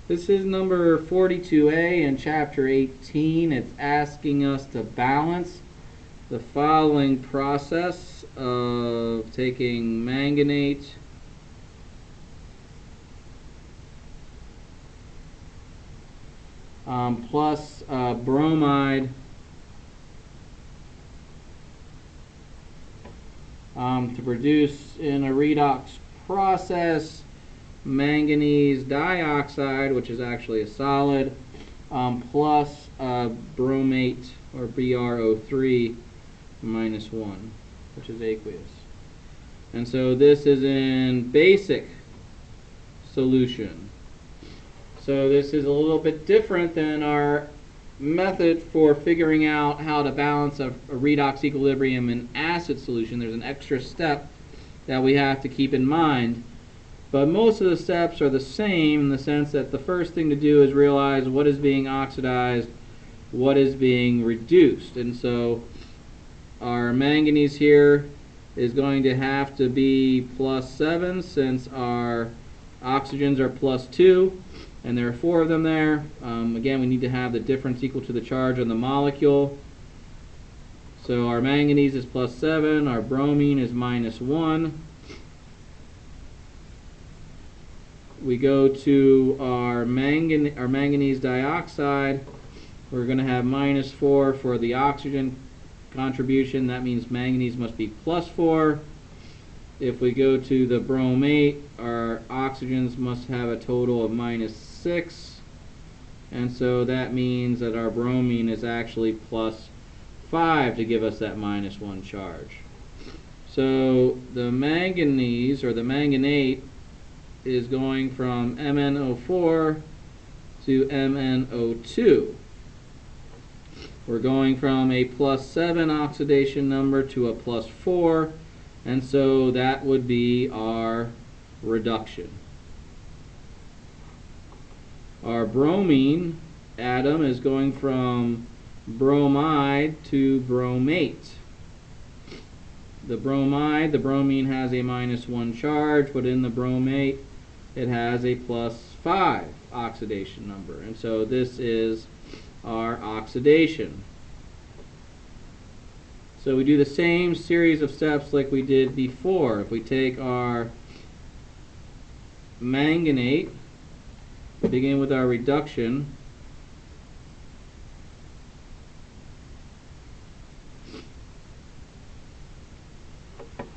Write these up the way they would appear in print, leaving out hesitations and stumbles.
This is number 42A in chapter 18. It's asking us to balance the following process of taking manganate plus bromide to produce in a redox process manganese dioxide, which is actually a solid, plus bromate or BrO3 minus 1, which is aqueous. And so this is in basic solution. So this is a little bit different than our method for figuring out how to balance a redox equilibrium in acid solution. There's an extra step that we have to keep in mind. But most of the steps are the same in the sense that the first thing to do is realize what is being oxidized, what is being reduced. And so our manganese here is going to have to be +7 since our oxygens are +2, and there are 4 of them there. Again, we need to have the difference equal to the charge on the molecule. So our manganese is +7, our bromine is -1. We go to our manganese dioxide. We're going to have -4 for the oxygen contribution. That means manganese must be +4. If we go to the bromate, our oxygens must have a total of -6. And so that means that our bromine is actually +5 to give us that -1 charge. So the manganese, or the manganate, is going from MnO4 to MnO2. We're going from a +7 oxidation number to a +4, and so that would be our reduction. Our bromine atom is going from bromide to bromate. The bromine has a -1 charge, but in the bromate it has a +5 oxidation number. And so this is our oxidation. So we do the same series of steps like we did before. If we take our manganate, begin with our reduction.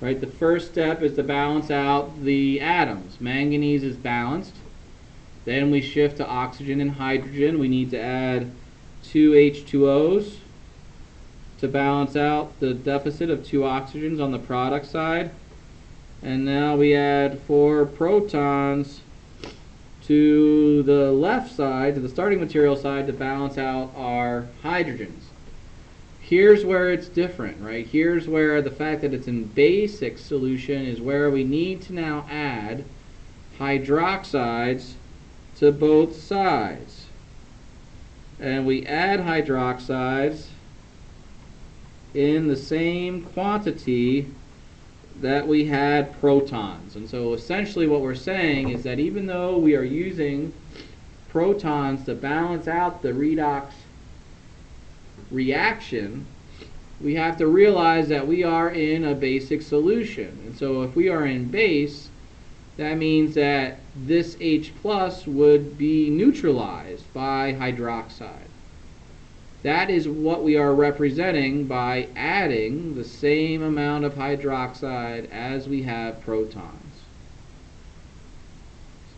Right, the first step is to balance out the atoms. Manganese is balanced. Then we shift to oxygen and hydrogen. We need to add 2 H2Os to balance out the deficit of 2 oxygens on the product side. And now we add 4 protons to the left side, to the starting material side, to balance out our hydrogens. Here's where it's different, right? Here's where the fact that it's in basic solution is where we need to now add hydroxides to both sides. And we add hydroxides in the same quantity that we had protons. And so essentially what we're saying is that even though we are using protons to balance out the redox reaction, we have to realize that we are in a basic solution. And so if we are in base, that means that this H plus would be neutralized by hydroxide. That is what we are representing by adding the same amount of hydroxide as we have protons,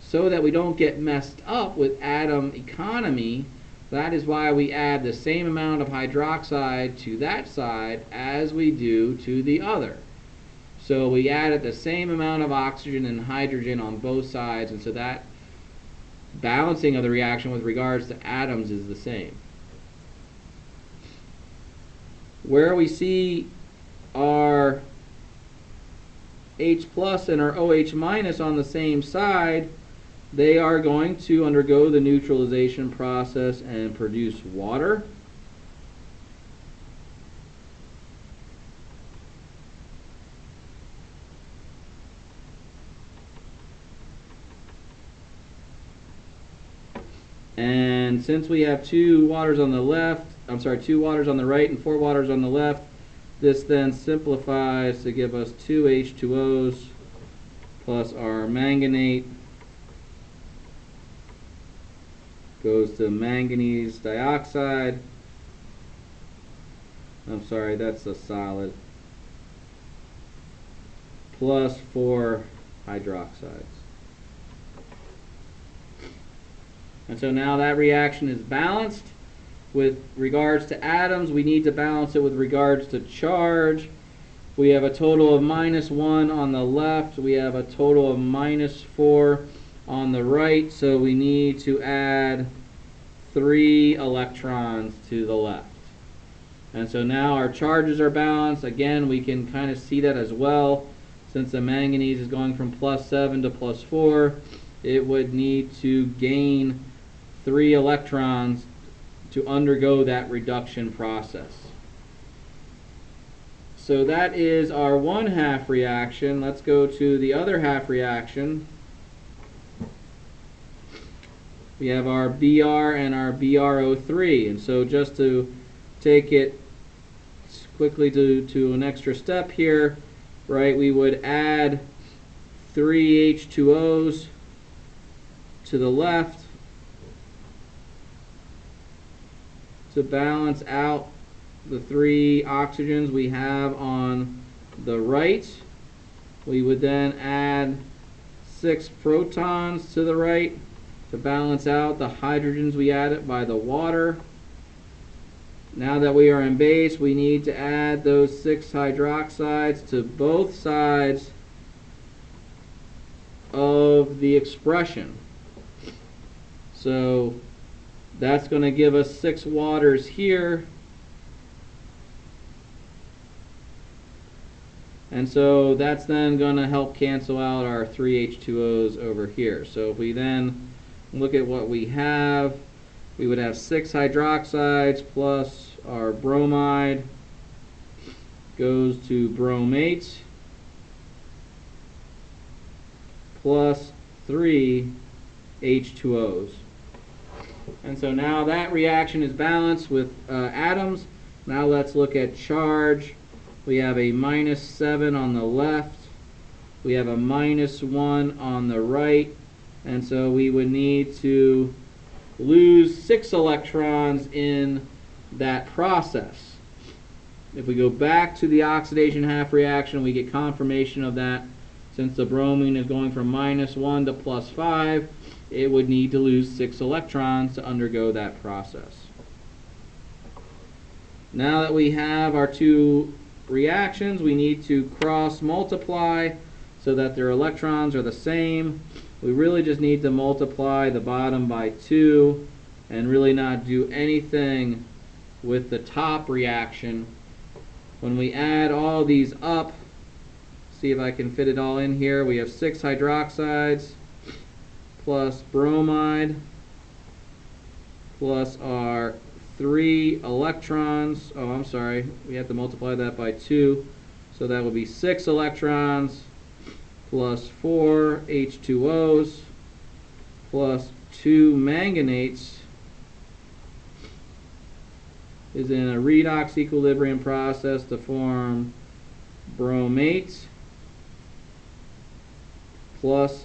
so that we don't get messed up with atom economy. That is why we add the same amount of hydroxide to that side as we do to the other. So we added the same amount of oxygen and hydrogen on both sides, and so that balancing of the reaction with regards to atoms is the same. Where we see our H plus and our OH minus on the same side, they are going to undergo the neutralization process and produce water. And since we have 2 waters on the left, 2 waters on the right and 4 waters on the left, this then simplifies to give us 2 H2Os plus our manganate goes to manganese dioxide. I'm sorry, that's a solid. Plus 4 hydroxides. And so now that reaction is balanced. With regards to atoms, we need to balance it with regards to charge. We have a total of -1 on the left. We have a total of -4 on the right. So we need to add 3 electrons to the left. And so now our charges are balanced. Again, we can kind of see that as well. Since the manganese is going from +7 to +4, it would need to gain 3 electrons to undergo that reduction process. So that is our 1/2 reaction. Let's go to the other half reaction. We have our Br and our BrO3. And so just to take it quickly to an extra step here, right, we would add 3 H2Os to the left to balance out the 3 oxygens we have on the right. We would then add 6 protons to the right to balance out the hydrogens we added by the water. Now that we are in base, we need to add those 6 hydroxides to both sides of the expression. So that's going to give us 6 waters here. And so that's then going to help cancel out our 3 H2Os over here. So if we then look at what we have, we would have 6 hydroxides plus our bromide goes to bromate plus 3 H2Os. And so now that reaction is balanced with atoms. Now let's look at charge. We have a -7 on the left. We have a -1 on the right. And so we would need to lose 6 electrons in that process. If we go back to the oxidation half reaction, we get confirmation of that. Since the bromine is going from -1 to +5, it would need to lose 6 electrons to undergo that process. Now that we have our 2 reactions, we need to cross multiply so that their electrons are the same. We really just need to multiply the bottom by 2 and really not do anything with the top reaction. When we add all these up, see if I can fit it all in here, we have 6 hydroxides plus bromide plus our 3 electrons. Oh, I'm sorry, we have to multiply that by 2. So that would be 6 electrons plus 4 H2Os plus 2 manganates is in a redox equilibrium process to form bromate plus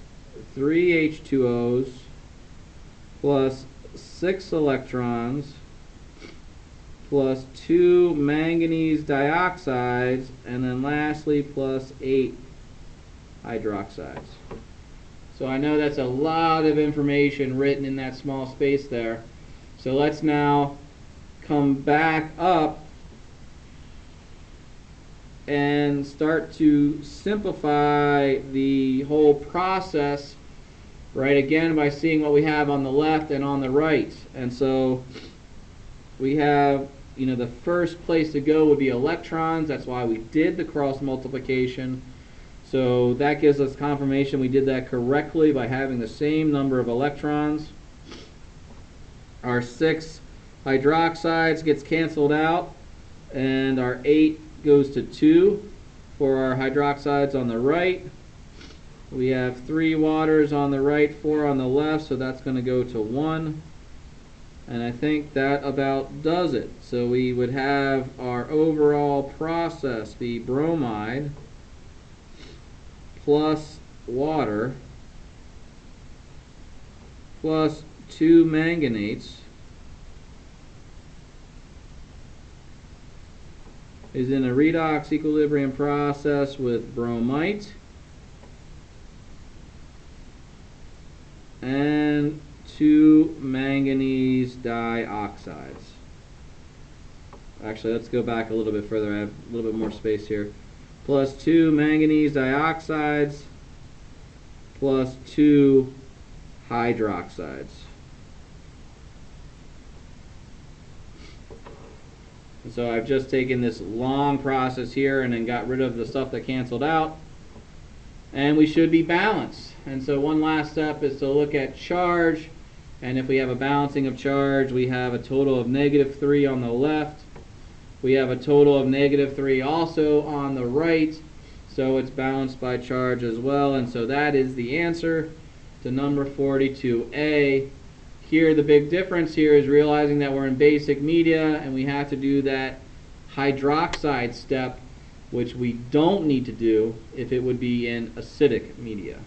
3 H2Os plus 6 electrons plus 2 manganese dioxides, and then lastly plus 8 hydroxides. So I know that's a lot of information written in that small space there. So let's now come back up and start to simplify the whole process, right, again by seeing what we have on the left and on the right. And so we have, the first place to go would be electrons. That's why we did the cross multiplication. So that gives us confirmation we did that correctly by having the same number of electrons. Our 6 hydroxides gets canceled out, and our 8 goes to 2 for our hydroxides on the right. We have 3 waters on the right, 4 on the left, so that's going to go to 1. And I think that about does it. So we would have our overall process be bromide plus water plus 2 manganetes is in a redox equilibrium process with bromite and 2 manganese dioxides. Actually, let's go back a little bit further. I have a little bit more space here. Plus 2 manganese dioxides plus 2 hydroxides. And so I've just taken this long process here and then got rid of the stuff that canceled out. And we should be balanced. And so one last step is to look at charge. And if we have a balancing of charge, we have a total of -3 on the left. We have a total of -3 also on the right. So it's balanced by charge as well. And so that is the answer to number 42A. Here, the big difference here is realizing that we're in basic media and we have to do that hydroxide step, which we don't need to do if it would be in acidic media.